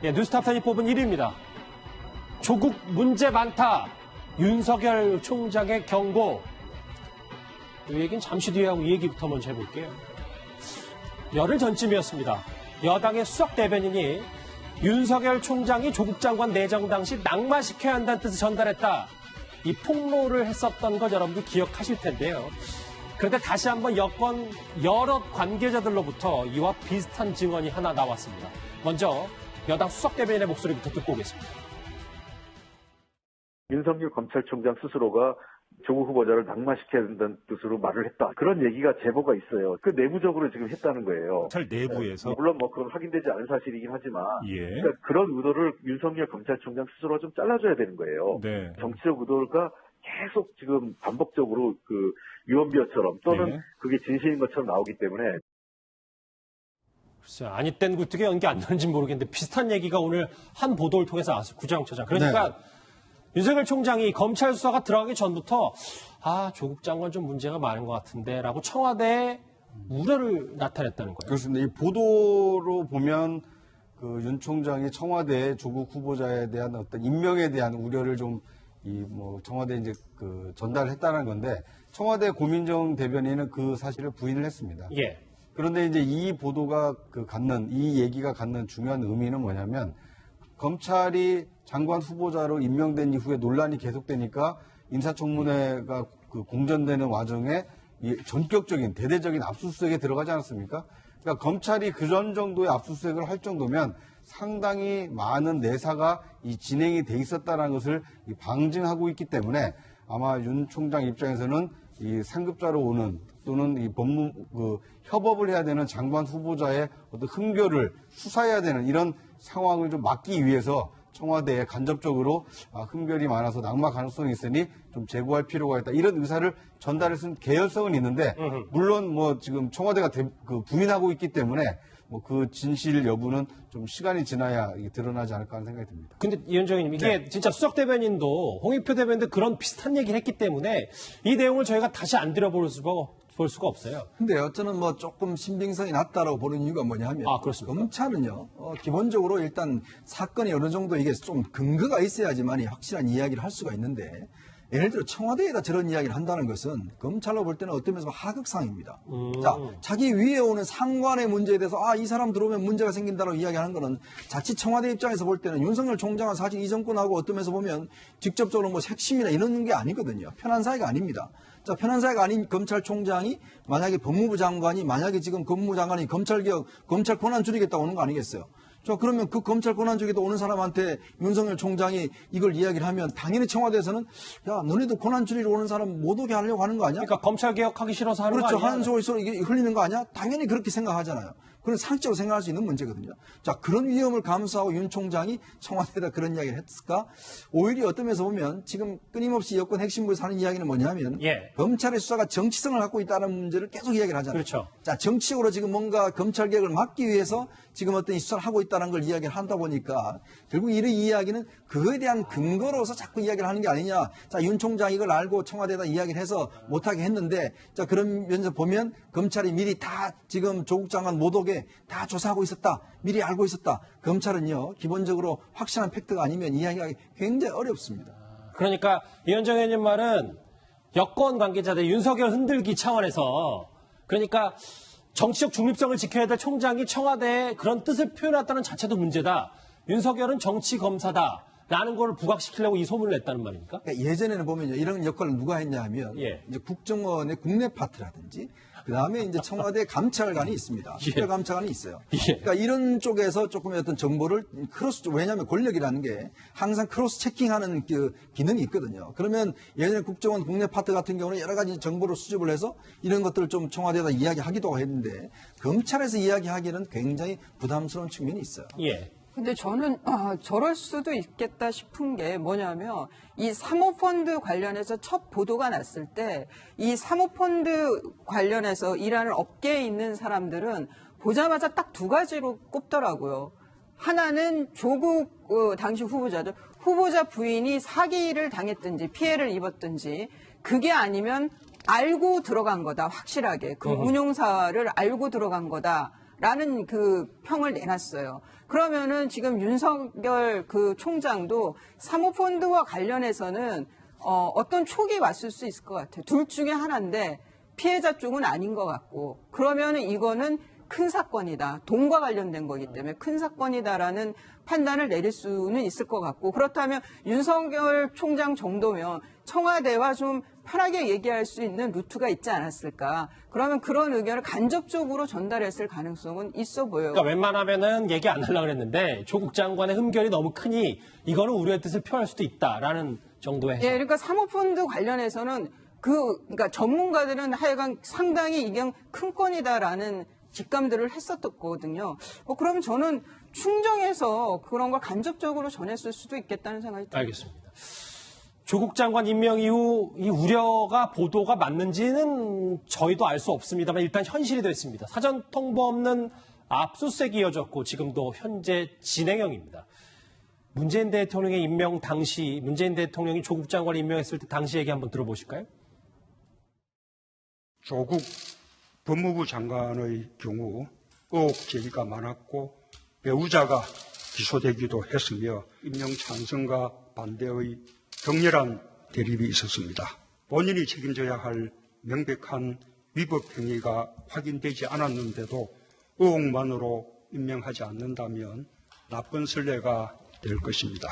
예, 뉴스탑10이 뽑은 1위입니다. 조국 문제 많다. 윤석열 총장의 경고. 이 얘기는 잠시 뒤에 하고 이 얘기부터 먼저 해볼게요. 열흘 전쯤이었습니다. 여당의 수석 대변인이 윤석열 총장이 조국 장관 내정 당시 낙마시켜야 한다는 뜻을 전달했다. 이 폭로를 했었던 것 여러분들 기억하실 텐데요. 그런데 다시 한번 여권 여러 관계자들로부터 이와 비슷한 증언이 하나 나왔습니다. 먼저 여당 수석 대변인의 목소리부터 듣고 오겠습니다. 윤석열 검찰총장 스스로가 조국 후보자를 낙마시켜야 된다는 뜻으로 말을 했다. 그런 얘기가 제보가 있어요. 그 내부적으로 지금 했다는 거예요. 검찰 내부에서? 물론 뭐 그건 확인되지 않은 사실이긴 하지만 예. 그러니까 그런 의도를 윤석열 검찰총장 스스로가 좀 잘라줘야 되는 거예요. 네. 정치적 의도가 계속 지금 반복적으로 그 유언비어처럼 또는 예. 그게 진실인 것처럼 나오기 때문에 글쎄요. 아니 땐 굴뚝에 연기 안 나는지 모르겠는데 비슷한 얘기가 오늘 한 보도를 통해서 나왔어요. 구자영처장. 그러니까 윤석열 총장이 검찰 수사가 들어가기 전부터 조국 장관 좀 문제가 많은 것 같은데 라고 청와대에 우려를 나타냈다는 거예요. 그렇습니다. 이 보도로 보면 그 윤 총장이 청와대에 조국 후보자에 대한 어떤 임명에 대한 우려를 좀 청와대에 이제 그 전달했다는 건데 청와대 고민정 대변인은 그 사실을 부인을 했습니다. 예. 그런데 이제 이 보도가 이 얘기가 갖는 중요한 의미는 뭐냐면 검찰이 장관 후보자로 임명된 이후에 논란이 계속되니까 인사청문회가 공전되는 와중에 전격적인 대대적인 압수수색에 들어가지 않았습니까? 그러니까 검찰이 그런 정도의 압수수색을 할 정도면 상당히 많은 내사가 진행이 돼 있었다는 것을 방증하고 있기 때문에 아마 윤 총장 입장에서는 이 상급자로 오는 또는 이 협업을 해야 되는 장관 후보자의 어떤 흠결을 수사해야 되는 이런 상황을 좀 막기 위해서 청와대에 간접적으로 흠결이 많아서 낙마 가능성이 있으니 좀 제고할 필요가 있다. 이런 의사를 전달했은 계열성은 있는데 물론 지금 청와대가 부인하고 있기 때문에 그 진실 여부는 좀 시간이 지나야 드러나지 않을까 하는 생각이 듭니다. 근데 이현정님 이게 진짜 수석 대변인도 홍익표 대변인도 그런 비슷한 얘기를 했기 때문에 이 내용을 저희가 다시 안 들여볼 수가 없어요. 근데 저는 조금 신빙성이 낮다라고 보는 이유가 뭐냐면 그렇습니까? 검찰은요 기본적으로 일단 사건이 어느 정도 이게 좀 근거가 있어야지만 확실한 이야기를 할 수가 있는데 예를 들어 청와대에다 저런 이야기를 한다는 것은 검찰로 볼 때는 어떤 면에서 하극상입니다. 자, 자기 위에 오는 상관의 문제에 대해서 이 사람 들어오면 문제가 생긴다라고 이야기하는 거는 자칫 청와대 입장에서 볼 때는 윤석열 총장은 사실 이 정권하고 어떤 면에서 보면 직접적으로 핵심이나 이런 게 아니거든요. 편한 사이가 아닙니다. 자, 편한 사이가 아닌 검찰총장이 만약에 법무부 장관이 만약에 지금 법무부 장관이 검찰개혁, 검찰 권한 줄이겠다고 오는 거 아니겠어요? 자, 그러면 그 검찰 권한 쪽에도 오는 사람한테 윤석열 총장이 이걸 이야기를 하면 당연히 청와대에서는 야, 너네도 권한 줄이러 오는 사람 못 오게 하려고 하는 거 아니야? 그러니까 검찰 개혁하기 싫어서 하는 그렇죠. 거 아니야? 하는 소리 이게 흘리는 거 아니야? 당연히 그렇게 생각하잖아요. 그런 상식적으로 생각할 수 있는 문제거든요. 자, 그런 위험을 감수하고 윤 총장이 청와대에다 그런 이야기를 했을까? 오히려 어떤 면에서 보면 지금 끊임없이 여권 핵심부에서 하는 이야기는 뭐냐면 검찰의 수사가 정치성을 갖고 있다는 문제를 계속 이야기를 하잖아요. 그렇죠. 자, 정치적으로 지금 뭔가 검찰 개혁을 막기 위해서 지금 어떤 이 수사를 하고 있다는 걸 이야기를 하다 보니까 결국 이런 이야기는 그거에 대한 근거로서 자꾸 이야기를 하는 게 아니냐. 자, 윤 총장이 이걸 알고 청와대에다 이야기를 해서 못하게 했는데 자, 그런 면에서 보면 검찰이 미리 다 지금 조국 장관 못 오게 다 조사하고 있었다. 미리 알고 있었다. 검찰은요, 기본적으로 확실한 팩트가 아니면 이야기하기 굉장히 어렵습니다. 그러니까 이현정 의원님 말은 여권 관계자들 윤석열 흔들기 차원에서 그러니까 정치적 중립성을 지켜야 될 총장이 청와대에 그런 뜻을 표현했다는 자체도 문제다. 윤석열은 정치 검사다. 라는 걸 부각시키려고 이 소문을 냈다는 말입니까? 그러니까 예전에는 보면요, 이런 역할을 누가 했냐 하면 이제 국정원의 국내 파트라든지 그다음에 이제 청와대 감찰관이 있습니다. 특별감찰관이 있어요. 그러니까 이런 쪽에서 조금 어떤 정보를 왜냐하면 권력이라는 게 항상 크로스 체킹하는 그 기능이 있거든요. 그러면 예전에 국정원 국내 파트 같은 경우는 여러 가지 정보를 수집을 해서 이런 것들을 좀 청와대에다 이야기하기도 했는데 검찰에서 이야기하기에는 굉장히 부담스러운 측면이 있어요. 근데 저는 저럴 수도 있겠다 싶은 게 뭐냐면 이 사모펀드 관련해서 첫 보도가 났을 때 이 사모펀드 관련해서 일하는 업계에 있는 사람들은 보자마자 딱 두 가지로 꼽더라고요. 하나는 조국 당시 후보자죠. 후보자 부인이 사기를 당했든지 피해를 입었든지 그게 아니면 알고 들어간 거다. 확실하게. 그 운용사를 알고 들어간 거다. 라는 그 평을 내놨어요. 그러면은 지금 윤석열 그 총장도 사모펀드와 관련해서는 어떤 촉이 왔을 수 있을 것 같아요. 둘 중에 하나인데 피해자 쪽은 아닌 것 같고, 그러면은 이거는 큰 사건이다. 돈과 관련된 거기 때문에 큰 사건이다라는 판단을 내릴 수는 있을 것 같고, 그렇다면 윤석열 총장 정도면 청와대와 좀 편하게 얘기할 수 있는 루트가 있지 않았을까. 그러면 그런 의견을 간접적으로 전달했을 가능성은 있어 보여요. 그러니까 웬만하면은 얘기 안 하려고 했는데 조국 장관의 흠결이 너무 크니 이거는 우리의 뜻을 표할 수도 있다라는 정도의 해석. 예, 그러니까 사모펀드 관련해서는 그러니까 전문가들은 하여간 상당히 이게 큰 건이다라는 직감들을 했었거든요. 그러면 저는 충정해서 그런 걸 간접적으로 전했을 수도 있겠다는 생각이 듭니다. 알겠습니다. 조국 장관 임명 이후 이 우려가 보도가 맞는지는 저희도 알 수 없습니다만 일단 현실이 됐습니다. 사전 통보 없는 압수수색이 이어졌고 지금도 현재 진행형입니다. 문재인 대통령의 임명 당시 문재인 대통령이 조국 장관을 임명했을 때 당시 얘기 한번 들어보실까요? 조국 법무부 장관의 경우 의혹 제기가 많았고 배우자가 기소되기도 했으며 임명 찬성과 반대의 격렬한 대립이 있었습니다. 본인이 책임져야 할 명백한 위법 행위가 확인되지 않았는데도 의혹만으로 임명하지 않는다면 나쁜 선례가 될 것입니다.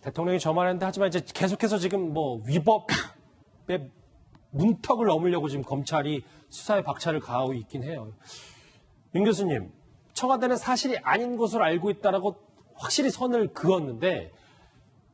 대통령이 저 말했는데 하지만 이제 계속해서 지금 뭐 위법의 문턱을 넘으려고 지금 검찰이 수사에 박차를 가하고 있긴 해요. 윤 교수님, 청와대는 사실이 아닌 것으로 알고 있다라고 확실히 선을 그었는데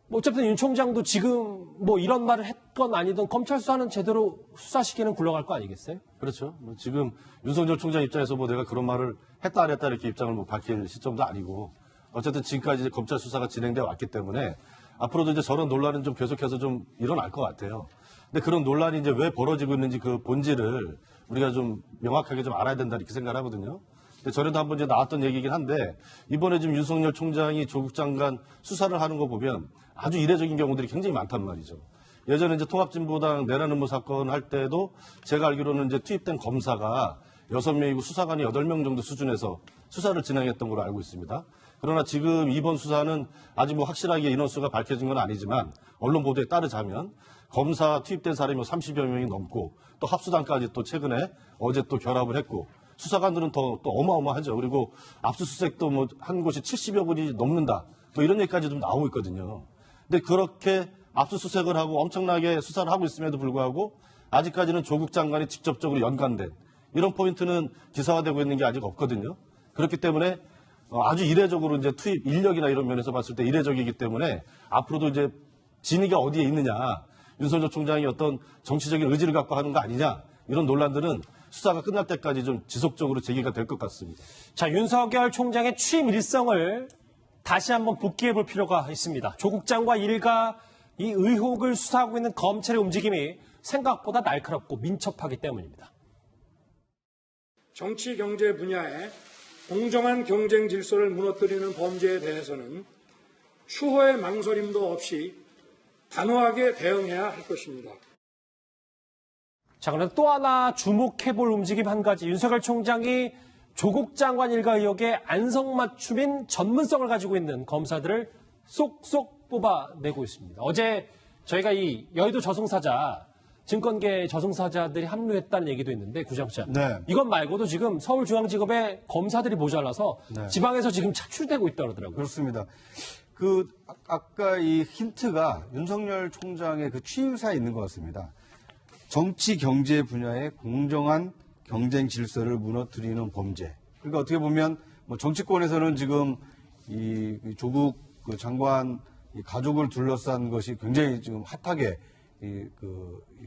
뭐 어쨌든 윤 총장도 지금 뭐 이런 말을 했건 아니든 검찰 수사는 제대로 수사 시기는 굴러갈 거 아니겠어요? 그렇죠. 뭐 지금 윤석열 총장 입장에서 뭐 내가 그런 말을 했다 안 했다 이렇게 입장을 뭐 밝힐 시점도 아니고 어쨌든 지금까지 이제 검찰 수사가 진행돼 왔기 때문에 앞으로도 이제 저런 논란은 좀 계속해서 좀 일어날 것 같아요. 근데 그런 논란이 이제 왜 벌어지고 있는지 그 본질을 우리가 좀 명확하게 좀 알아야 된다 이렇게 생각을 하거든요. 근데 전에도 한번 이제 나왔던 얘기긴 한데 이번에 지금 윤석열 총장이 조국 장관 수사를 하는 거 보면 아주 이례적인 경우들이 굉장히 많단 말이죠. 예전에 이제 통합진보당 내란 음모 사건 할 때도 제가 알기로는 이제 투입된 검사가 6명이고 수사관이 8명 정도 수준에서 수사를 진행했던 걸로 알고 있습니다. 그러나 지금 이번 수사는 아직 뭐 확실하게 인원수가 밝혀진 건 아니지만 언론 보도에 따르자면 검사 투입된 사람이 30여 명이 넘고 또 합수단까지 또 최근에 어제 또 결합을 했고 수사관들은 또 어마어마하죠. 그리고 압수수색도 뭐 한 곳이 70여 군이 넘는다. 뭐 이런 얘기까지 좀 나오고 있거든요. 근데 그렇게 압수수색을 하고 엄청나게 수사를 하고 있음에도 불구하고 아직까지는 조국 장관이 직접적으로 연관된 이런 포인트는 기사화되고 있는 게 아직 없거든요. 그렇기 때문에 아주 이례적으로 이제 투입 인력이나 이런 면에서 봤을 때 이례적이기 때문에 앞으로도 이제 진위가 어디에 있느냐, 윤석열 총장이 어떤 정치적인 의지를 갖고 하는 거 아니냐 이런 논란들은 수사가 끝날 때까지 좀 지속적으로 제기가 될 것 같습니다. 자, 윤석열 총장의 취임 일성을 다시 한번 복기해 볼 필요가 있습니다. 조국 장관 일가 이 의혹을 수사하고 있는 검찰의 움직임이 생각보다 날카롭고 민첩하기 때문입니다. 정치 경제 분야에 공정한 경쟁 질서를 무너뜨리는 범죄에 대해서는 추호의 망설임도 없이 단호하게 대응해야 할 것입니다. 자, 그런데 또 하나 주목해볼 움직임 한 가지. 윤석열 총장이 조국 장관 일가 의혹에 안성맞춤인 전문성을 가지고 있는 검사들을 쏙쏙 뽑아내고 있습니다. 어제 저희가 이 여의도 저승사자, 증권계 저승사자들이 합류했다는 얘기도 있는데 구정차. 네. 이것 말고도 지금 서울중앙지검에 검사들이 모자라서 네. 지방에서 지금 차출되고 있다고 그러더라고요. 그렇습니다. 아까 이 힌트가 윤석열 총장의 그 취임사에 있는 것 같습니다. 정치 경제 분야의 공정한 경쟁 질서를 무너뜨리는 범죄. 그러니까 어떻게 보면 뭐 정치권에서는 지금 이 조국 그 장관 이 가족을 둘러싼 것이 굉장히 지금 핫하게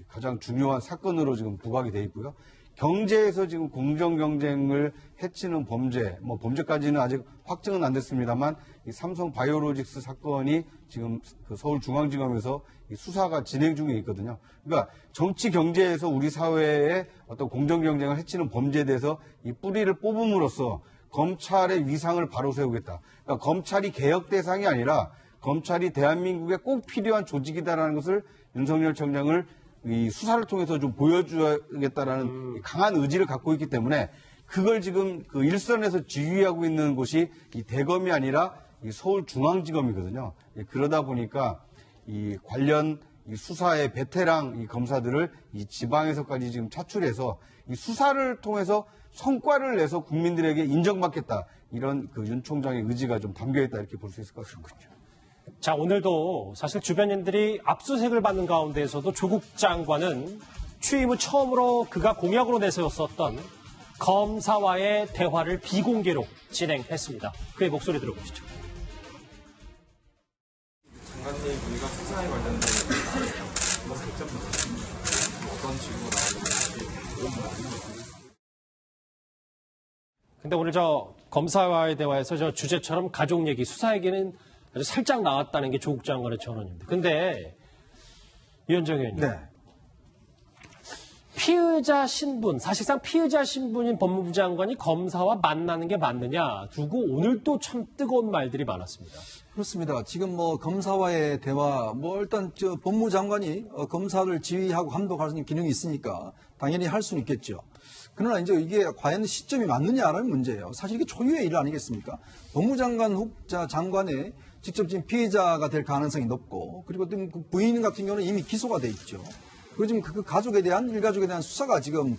가장 중요한 사건으로 지금 부각이 돼 있고요. 경제에서 지금 공정 경쟁을 해치는 범죄, 뭐 범죄까지는 아직 확정은 안 됐습니다만 이 삼성 바이오로직스 사건이 지금 그 서울중앙지검에서 이 수사가 진행 중에 있거든요. 그러니까 정치 경제에서 우리 사회의 어떤 공정 경쟁을 해치는 범죄에 대해서 이 뿌리를 뽑음으로써 검찰의 위상을 바로 세우겠다. 그러니까 검찰이 개혁 대상이 아니라 검찰이 대한민국에 꼭 필요한 조직이다라는 것을 윤석열 총장을 이 수사를 통해서 좀 보여주겠다라는 강한 의지를 갖고 있기 때문에 그걸 지금 그 일선에서 지휘하고 있는 곳이 이 대검이 아니라 이 서울중앙지검이거든요. 그러다 보니까 이 관련 이 수사의 베테랑 이 검사들을 이 지방에서까지 지금 차출해서 이 수사를 통해서 성과를 내서 국민들에게 인정받겠다. 이런 그 윤 총장의 의지가 좀 담겨 있다 이렇게 볼 수 있을 것 같습니다. 자, 오늘도 사실 주변인들이 압수수색을 받는 가운데에서도 조국 장관은 취임 후 처음으로 그가 공약으로 내세웠었던 검사와의 대화를 비공개로 진행했습니다. 그의 목소리 들어보시죠. 장관님, 우리가 수사에 관련된 어떤 식으로 나오는지. 근데 오늘 저 검사와의 대화에서 저 주제처럼 가족 얘기, 수사 얘기는 아주 살짝 나왔다는 게 조국 장관의 전언입니다. 근데 위원장 의원님, 네. 피의자 신분, 사실상 피의자 신분인 법무부 장관이 검사와 만나는 게 맞느냐 두고 오늘 또 참 뜨거운 말들이 많았습니다. 그렇습니다. 지금 뭐 검사와의 대화, 뭐 일단 저 법무부 장관이 검사를 지휘하고 감독할 수 있는 기능이 있으니까 당연히 할 수는 있겠죠. 그러나 이제 이게 과연 시점이 맞느냐라는 문제예요. 사실 이게 초유의 일 아니겠습니까? 법무부 장관 장관의 직접 지금 피해자가 될 가능성이 높고, 그리고 그 부인 같은 경우는 이미 기소가 돼 있죠. 그리고 지금 그 가족에 대한, 일가족에 대한 수사가 지금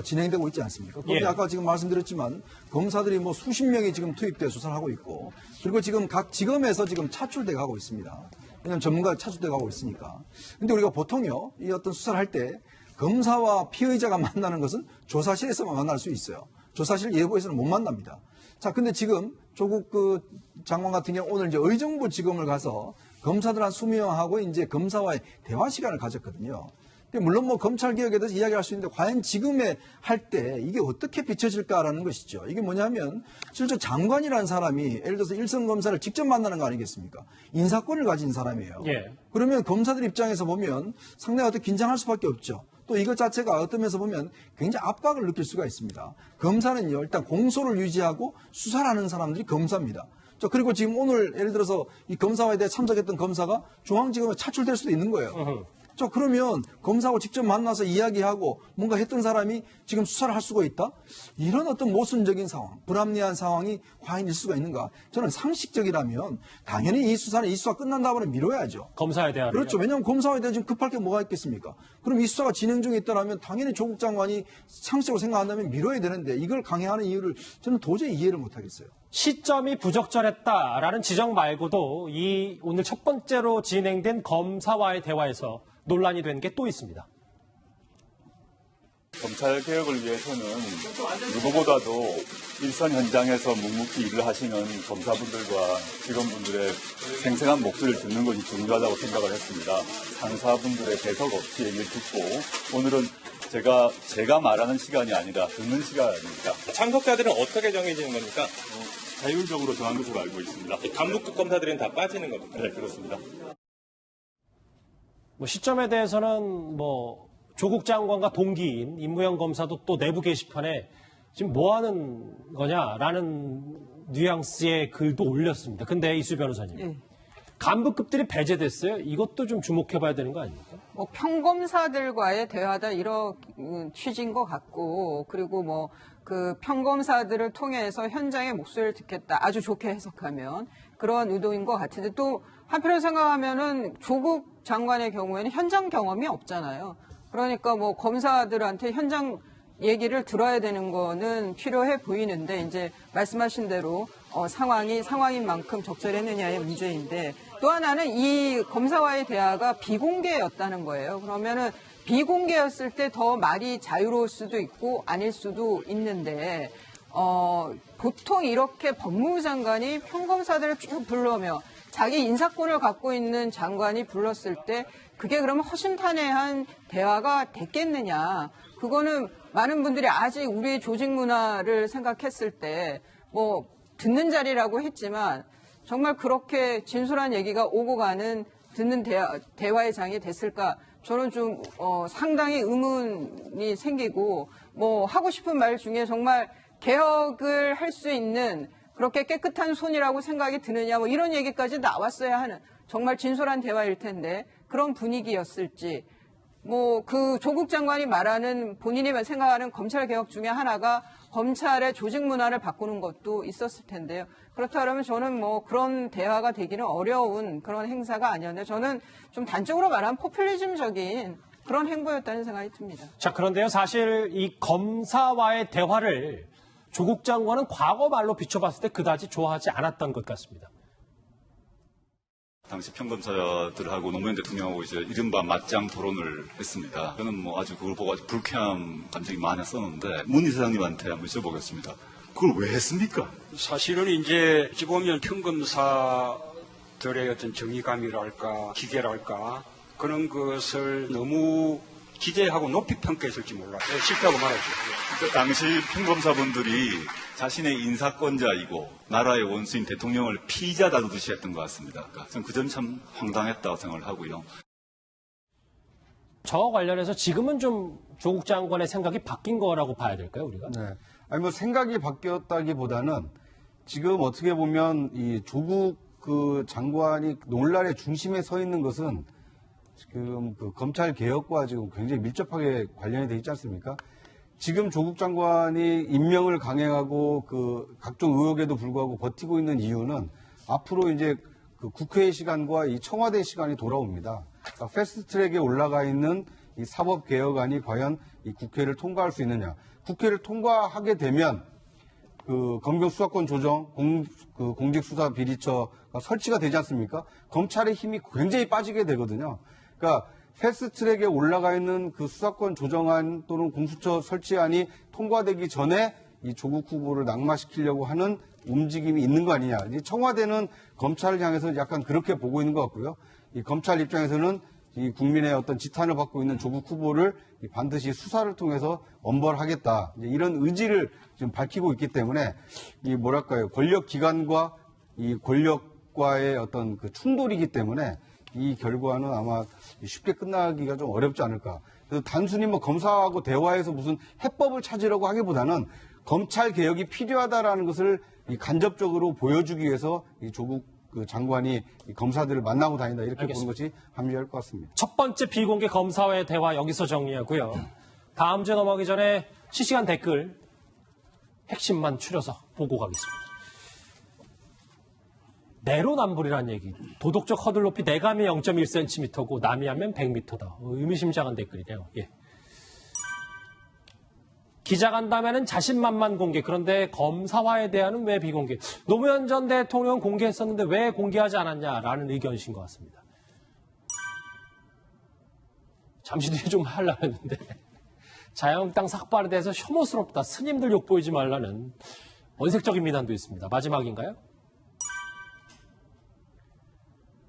진행되고 있지 않습니까? 거기 아까 지금 말씀드렸지만 검사들이 뭐 수십 명이 지금 투입돼 수사를 하고 있고, 그리고 지금 각 지검에서 지금 차출돼 가고 있습니다. 왜냐하면 전문가가 차출돼 가고 있으니까. 근데 우리가 보통요, 이 어떤 수사를 할 때 검사와 피의자가 만나는 것은 조사실에서만 만날 수 있어요. 조사실 예고에서는 못 만납니다. 자, 근데 지금 조국 장관 같은 경우 오늘 이제 의정부 지검을 가서 검사들 한 20명하고 이제 검사와의 대화 시간을 가졌거든요. 근데 물론 뭐 검찰 개혁에 대해서 이야기할 수 있는데 과연 지금에 할 때 이게 어떻게 비춰질까라는 것이죠. 이게 뭐냐면 실제 장관이라는 사람이 예를 들어서 일선 검사를 직접 만나는 거 아니겠습니까? 인사권을 가진 사람이에요. 예. 그러면 검사들 입장에서 보면 상당히 어떻게 긴장할 수밖에 없죠. 또 이것 자체가 어떤 면에서 보면 굉장히 압박을 느낄 수가 있습니다. 검사는요, 일단 공소를 유지하고 수사를 하는 사람들이 검사입니다. 그리고 지금 오늘 예를 들어서 이 검사와에 대해 참석했던 검사가 중앙지검에 차출될 수도 있는 거예요. 그러면 검사하고 직접 만나서 이야기하고 뭔가 했던 사람이 지금 수사를 할 수가 있다? 이런 어떤 모순적인 상황, 불합리한 상황이 과연 있을 수가 있는가? 저는 상식적이라면 당연히 이 수사가 끝난 다음에 미뤄야죠. 검사에 대한. 그렇죠. 왜냐하면 검사에 대해 지금 급할 게 뭐가 있겠습니까? 그럼 이 수사가 진행 중에 있다면 당연히 조국 장관이 상식적으로 생각한다면 미뤄야 되는데 이걸 강행하는 이유를 저는 도저히 이해를 못하겠어요. 시점이 부적절했다라는 지적 말고도 이 오늘 첫 번째로 진행된 검사와의 대화에서 논란이 된 게 또 있습니다. 검찰 개혁을 위해서는 누구보다도 일선 현장에서 묵묵히 일을 하시는 검사분들과 직원분들의 생생한 목소리를 듣는 것이 중요하다고 생각을 했습니다. 상사분들의 배석 없이 얘기를 듣고 오늘은 제가 말하는 시간이 아니라 듣는 시간입니다. 참석자들은 어떻게 정해지는 겁니까? 자율적으로 정한 것으로 알고 있습니다. 간부급 검사들은 다 빠지는 겁니까? 네, 그렇습니다. 뭐 시점에 대해서는 뭐 조국 장관과 동기인 임무영 검사도 또 내부 게시판에 지금 뭐 하는 거냐라는 뉘앙스의 글도 올렸습니다. 근데 이수 변호사님, 간부급들이 배제됐어요. 이것도 좀 주목해봐야 되는 거 아닙니까? 뭐 평검사들과의 대화다 이런 취지인 것 같고, 그리고 뭐 그 평검사들을 통해서 현장의 목소리를 듣겠다, 아주 좋게 해석하면 그런 의도인 것 같은데, 또 한편으로 생각하면은 조국 장관의 경우에는 현장 경험이 없잖아요. 그러니까 뭐 검사들한테 현장 얘기를 들어야 되는 거는 필요해 보이는데, 이제 말씀하신 대로 상황인 만큼 적절했느냐의 문제인데, 또 하나는 이 검사와의 대화가 비공개였다는 거예요. 그러면은 비공개였을 때 더 말이 자유로울 수도 있고 아닐 수도 있는데, 보통 이렇게 법무부 장관이 평검사들을 쭉 불러며 자기 인사권을 갖고 있는 장관이 불렀을 때 그게 그러면 허심탄회한 대화가 됐겠느냐. 그거는 많은 분들이 아직 우리의 조직 문화를 생각했을 때 뭐 듣는 자리라고 했지만 정말 그렇게 진솔한 얘기가 오고 가는 듣는 대화의 장이 됐을까? 저는 좀 상당히 의문이 생기고, 뭐 하고 싶은 말 중에 정말 개혁을 할 수 있는 그렇게 깨끗한 손이라고 생각이 드느냐, 뭐 이런 얘기까지 나왔어야 하는 정말 진솔한 대화일 텐데 그런 분위기였을지, 뭐 그 조국 장관이 말하는 본인이 생각하는 검찰 개혁 중에 하나가 검찰의 조직 문화를 바꾸는 것도 있었을 텐데요. 그렇다면 저는 뭐 그런 대화가 되기는 어려운 그런 행사가 아니었는데 저는 좀 단적으로 말하면 포퓰리즘적인 그런 행보였다는 생각이 듭니다. 자, 그런데요, 사실 이 검사와의 대화를 조국 장관은 과거 말로 비춰봤을 때 그다지 좋아하지 않았던 것 같습니다. 당시 평검사들하고 노무현 대통령하고 이제 이른바 맞짱 토론을 했습니다. 저는 뭐 아주 그걸 보고 아주 불쾌한 감정이 많았었는데 문 이사장님한테 한번 여쭤보겠습니다. 그걸 왜 했습니까? 사실은 이제 어찌 보면 평검사들의 어떤 정의감이랄까 기계랄까 그런 것을 너무 기대하고 높이 평가했을지 몰라요. 쉽다고 말하죠. 당시 평검사분들이 자신의 인사권자이고 나라의 원수인 대통령을 피의자 다루듯이 했던 것 같습니다. 저는 그 점 참 황당했다고 생각을 하고요. 저와 관련해서 지금은 좀 조국 장관의 생각이 바뀐 거라고 봐야 될까요, 우리가? 네. 아니 뭐 생각이 바뀌었다기보다는 지금 어떻게 보면 이 조국 그 장관이 논란의 중심에 서 있는 것은 지금 그 검찰 개혁과 지금 굉장히 밀접하게 관련이 돼 있지 않습니까? 지금 조국 장관이 임명을 강행하고 그 각종 의혹에도 불구하고 버티고 있는 이유는 앞으로 이제 그 국회의 시간과 이 청와대 시간이 돌아옵니다. 그러니까 패스트트랙에 올라가 있는 이 사법 개혁안이 과연 이 국회를 통과할 수 있느냐? 국회를 통과하게 되면 그 검경 수사권 조정, 공직수사 비리처가 설치가 되지 않습니까? 검찰의 힘이 굉장히 빠지게 되거든요. 그러니까 패스트트랙에 올라가 있는 그 수사권 조정안 또는 공수처 설치안이 통과되기 전에 이 조국 후보를 낙마시키려고 하는 움직임이 있는 거 아니냐. 청와대는 검찰을 향해서 약간 그렇게 보고 있는 것 같고요. 이 검찰 입장에서는 이 국민의 어떤 지탄을 받고 있는 조국 후보를 반드시 수사를 통해서 엄벌하겠다. 이런 의지를 지금 밝히고 있기 때문에 이 뭐랄까요. 권력 기관과 이 권력과의 어떤 그 충돌이기 때문에 이 결과는 아마 쉽게 끝나기가 좀 어렵지 않을까. 그래서 단순히 뭐 검사하고 대화해서 무슨 해법을 찾으려고 하기보다는 검찰 개혁이 필요하다라는 것을 이 간접적으로 보여주기 위해서 이 조국 그 장관이 이 검사들을 만나고 다닌다 이렇게 보는 것이 합리할 것 같습니다. 첫 번째 비공개 검사와의 대화 여기서 정리하고요. 다음 주에 넘어가기 전에 실시간 댓글 핵심만 추려서 보고 가겠습니다. 내로남불이라는 얘기. 도덕적 허들 높이 내감이 0.1cm고 남이 하면 100m다. 의미심장한 댓글이네요. 예. 기자간담회는 자신만만 공개. 그런데 검사와의 대화는 왜 비공개? 노무현 전 대통령 공개했었는데 왜 공개하지 않았냐라는 의견이신 것 같습니다. 잠시 뒤에 좀 하려고 했는데 자유한국당 삭발에 대해서 혐오스럽다. 스님들 욕보이지 말라는 원색적인 비난도 있습니다. 마지막인가요?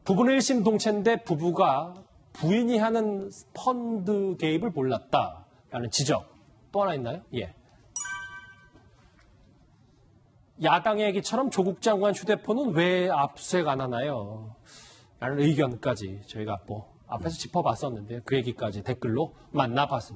부부는 1심 동체인데 부부가 부인이 하는 펀드 개입을 몰랐다라는 지적. 또 하나 있나요? 예. 야당의 얘기처럼 조국 장관 휴대폰은 왜 압수수색 안 하나요? 라는 의견까지 저희가 뭐 앞에서 짚어봤었는데 그 얘기까지 댓글로 만나봤습니다.